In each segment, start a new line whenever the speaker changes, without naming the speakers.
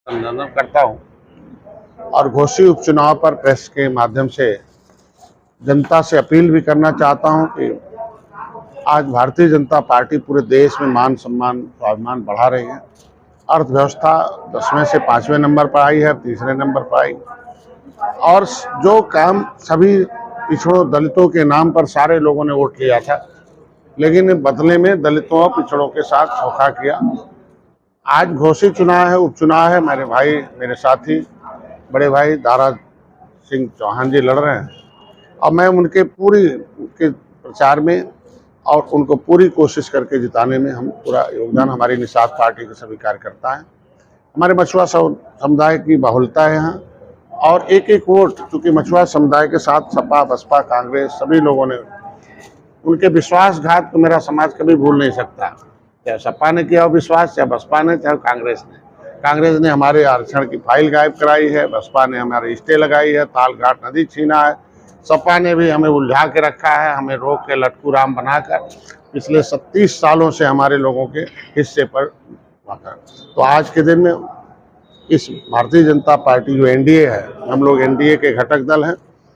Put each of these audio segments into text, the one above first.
अभिनंदन करता हूं और घोसी उपचुनाव पर प्रेस के माध्यम से जनता से अपील भी करना चाहता हूं कि आज भारतीय जनता पार्टी पूरे देश में मान सम्मान स्वाभिमान बढ़ा रही है। अर्थव्यवस्था 10वें से 5वें नंबर पर आई है, तीसरे नंबर पर आई और जो काम सभी पिछड़ों दलितों के नाम पर सारे लोगों ने वोट किया था, लेकिन बदले में दलितों और पिछड़ों के साथ धोखा किया। आज घोसी चुनाव है, उपचुनाव है। मेरे भाई, मेरे साथी, बड़े भाई दारा सिंह चौहान जी लड़ रहे हैं और मैं उनके प्रचार में और उनको पूरी कोशिश करके जिताने में हम पूरा योगदान, हमारी निषाद पार्टी के सभी कार्यकर्ता हैं। हमारे मछुआ समुदाय की बहुलता है यहाँ और एक एक वोट, चूँकि मछुआ समुदाय के साथ सपा बसपा कांग्रेस सभी लोगों ने उनके विश्वासघात को मेरा समाज कभी भूल नहीं सकता। चाहे सपा ने किया हो विश्वास, चाहे बसपा ने, चाहे कांग्रेस ने हमारे आरक्षण की फाइल गायब कराई है, बसपा ने हमारे स्टे लगाई है, तालघाट नदी छीना है, सपा ने भी हमें उलझा के रखा है, हमें रोक के लटकू राम बनाकर पिछले 37 सालों से हमारे लोगों के हिस्से पर। तो आज के दिन में इस भारतीय जनता पार्टी जो एनडीए है, हम लोग एनडीए के घटक दल हैं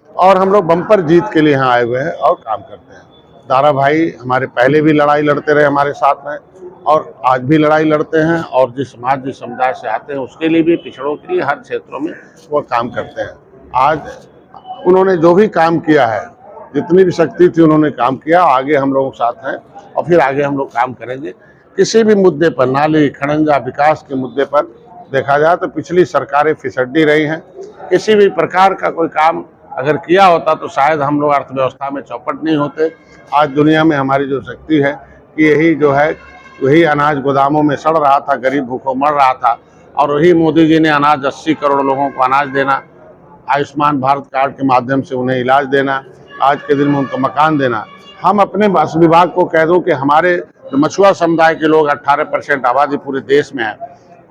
और हम लोग बम्पर जीत के लिए यहाँ आए हुए हैं और काम करते हैं। दारा भाई हमारे पहले भी लड़ाई लड़ते रहे हमारे साथ में और आज भी लड़ाई लड़ते हैं और जिस समुदाय से आते हैं उसके लिए भी, पिछड़ों के लिए हर क्षेत्रों में वो काम करते हैं। आज उन्होंने जो भी काम किया है, जितनी भी शक्ति थी उन्होंने काम किया, आगे हम लोगों के साथ हैं और फिर आगे हम लोग काम करेंगे। किसी भी मुद्दे पर, नाली खड़ंजा विकास के मुद्दे पर देखा जाए तो पिछली सरकारें फिसड्डी रही हैं। किसी भी प्रकार का कोई काम अगर किया होता तो शायद हम लोग अर्थव्यवस्था में चौपट नहीं होते। आज दुनिया में हमारी जो शक्ति है कि यही जो है, वही अनाज गोदामों में सड़ रहा था, गरीब भूखों मर रहा था और वही मोदी जी ने अनाज 80 करोड़ लोगों को अनाज देना, आयुष्मान भारत कार्ड के माध्यम से उन्हें इलाज देना, आज के दिन में उनको मकान देना। हम अपने बस विभाग को कह दूं कि हमारे मछुआ समुदाय के लोग 18% आबादी पूरे देश में है।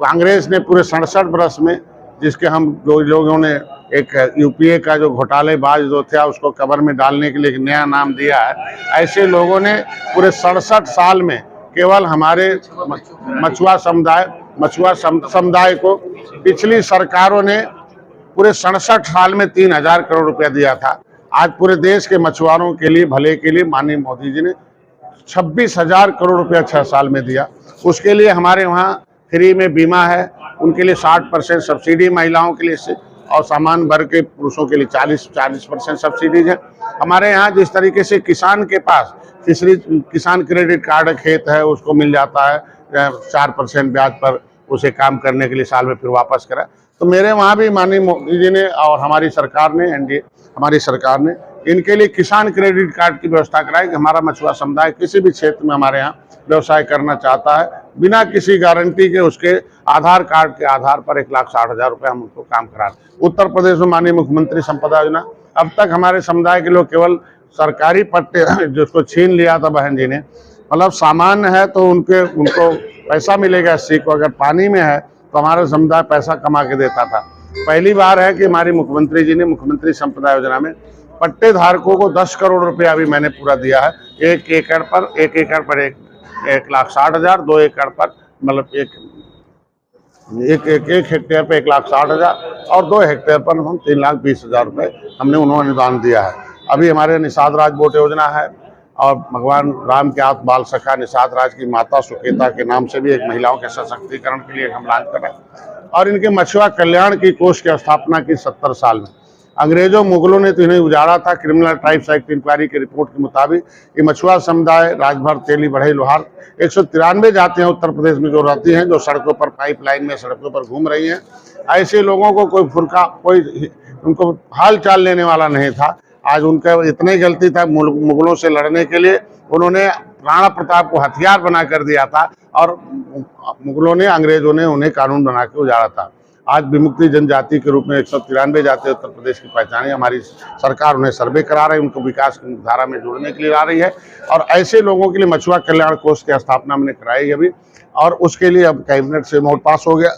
कांग्रेस ने पूरे 67 वर्ष में, जिसके हम जो लोगों ने एक यूपीए का जो घोटालेबाज जो था उसको कब्र में डालने के लिए एक नया नाम दिया है, ऐसे लोगों ने पूरे 67 साल में केवल हमारे मछुआ समुदाय को पिछली सरकारों ने पूरे 67 साल में 3000 करोड़ रुपया दिया था। आज पूरे देश के मछुआरों के लिए, भले के लिए माननीय मोदी जी ने 26,000 करोड़ रुपया 6 साल में दिया। उसके लिए हमारे वहाँ फ्री में बीमा है, उनके लिए 60% सब्सिडी महिलाओं के लिए और सामान्य वर्ग के पुरुषों के लिए 40% सब्सिडीज है। हमारे यहाँ जिस तरीके से किसान के पास किसान क्रेडिट कार्ड खेत है उसको मिल जाता है 4% ब्याज पर, उसे काम करने के लिए साल में फिर वापस करा। तो मेरे वहाँ भी माननीय मोदी जी ने और हमारी सरकार ने, एनडीए हमारी सरकार ने इनके लिए किसान क्रेडिट कार्ड की व्यवस्था कराई कि हमारा मछुआ समुदाय किसी भी क्षेत्र में हमारे यहाँ व्यवसाय करना चाहता है, बिना किसी गारंटी के उसके आधार कार्ड के आधार पर 1,60,000 रुपये हम उनको काम करा रहे हैं। उत्तर प्रदेश में माननीय मुख्यमंत्री संपदा योजना, अब तक हमारे समुदाय के लोग केवल सरकारी पट्टे जिसको छीन लिया था बहन जी ने, मतलब सामान्य है तो उनको पैसा मिलेगा, इसी को अगर पानी में है तो हमारा समुदाय पैसा कमा के देता था। पहली बार है कि हमारी मुख्यमंत्री जी ने मुख्यमंत्री संपदा योजना में पट्टे धारकों को 10 करोड़ रुपया अभी मैंने पूरा दिया है। 1 एकड़ पर 1,60,000, 2 एकड़ पर मतलब एक हेक्टेयर पर 1,60,000 और 2 हेक्टेयर पर हम 3,20,000 रुपये हमने उन्होंने अनुदान दिया है। अभी हमारे निषाद राज बोट योजना है और भगवान राम के आत्म बाल सखा निषाद राज की माता सुकेता के नाम से भी एक महिलाओं के सशक्तिकरण के लिए हम लॉन्च कर रहे हैं। और इनके मछुआ कल्याण की कोष की स्थापना की 70 साल में। अंग्रेजों मुगलों ने तो इन्हें उजाड़ा था। क्रिमिनल ट्राइब्स एक्ट इंक्वायरी की रिपोर्ट के मुताबिक ये मछुआ समुदाय राजभर, तेली, बढ़ई, लोहार 193 जातियां उत्तर प्रदेश में जो रहती हैं, जो सड़कों पर पाइपलाइन में सड़कों पर घूम रही हैं। ऐसे लोगों को कोई उनको हाल चाल लेने वाला नहीं था। आज उनका इतनी गलती था, मुगलों से लड़ने के लिए उन्होंने राणा प्रताप को हथियार बना कर दिया था और मुगलों ने, अंग्रेजों ने उन्हें कानून बना के उजाड़ा था। आज विमुक्ति जनजाति के रूप में 193 जाति उत्तर प्रदेश की पहचान है। हमारी सरकार उन्हें सर्वे करा रही है, उनको विकास की धारा में जोड़ने के लिए ला रही है और ऐसे लोगों के लिए मछुआ कल्याण कोष की स्थापना हमने कराई अभी और उसके लिए अब कैबिनेट से नोट पास हो गया।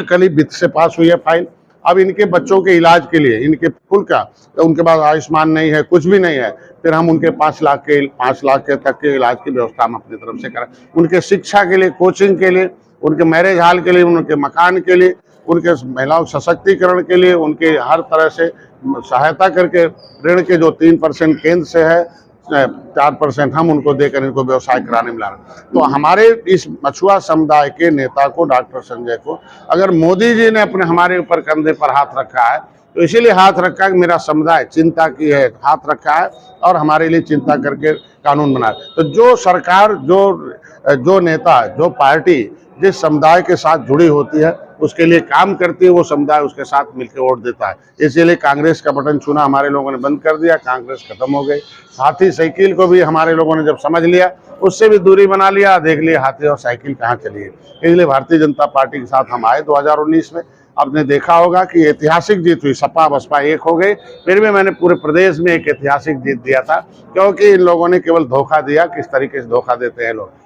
कल ही वित्त से पास हुई है फाइल। अब इनके बच्चों के इलाज के लिए, इनके कुल का, तो उनके पास आयुष्मान नहीं है, कुछ भी नहीं है, फिर हम उनके 5 लाख के तक के इलाज की व्यवस्था हम अपनी तरफ से करें। उनके शिक्षा के लिए, कोचिंग के लिए उनके मैरिज हॉल के लिए, उनके मकान के लिए, उनके महिलाओं के सशक्तिकरण के लिए, उनके हर तरह से सहायता करके ऋण के जो 3% केंद्र से है, 4% हम उनको देकर इनको व्यवसाय कराने में ला रहे। तो हमारे इस मछुआ समुदाय के नेता को, डॉक्टर संजय को, अगर मोदी जी ने अपने हमारे ऊपर कंधे पर हाथ रखा है तो इसीलिए हाथ रखा है कि मेरा समुदाय चिंता की है, हाथ रखा है और हमारे लिए चिंता करके कानून बनाए। तो जो सरकार, जो नेता, जो पार्टी जिस समुदाय के साथ जुड़ी होती है उसके लिए काम करती है, वो समुदाय उसके साथ मिलकर वोट देता है। इसीलिए कांग्रेस का बटन छूना हमारे लोगों ने बंद कर दिया, कांग्रेस खत्म हो गई। हाथी साइकिल को भी हमारे लोगों ने जब समझ लिया, उससे भी दूरी बना लिया, देख लिया हाथी और साइकिल कहाँ चली है। इसलिए भारतीय जनता पार्टी के साथ हम आए 2019 में। आपने देखा होगा कि ऐतिहासिक जीत हुई, सपा बसपा एक हो गई। फिर भी मैंने पूरे प्रदेश में एक ऐतिहासिक जीत दिया था, क्योंकि इन लोगों ने केवल धोखा दिया। किस तरीके से धोखा देते हैं लोग।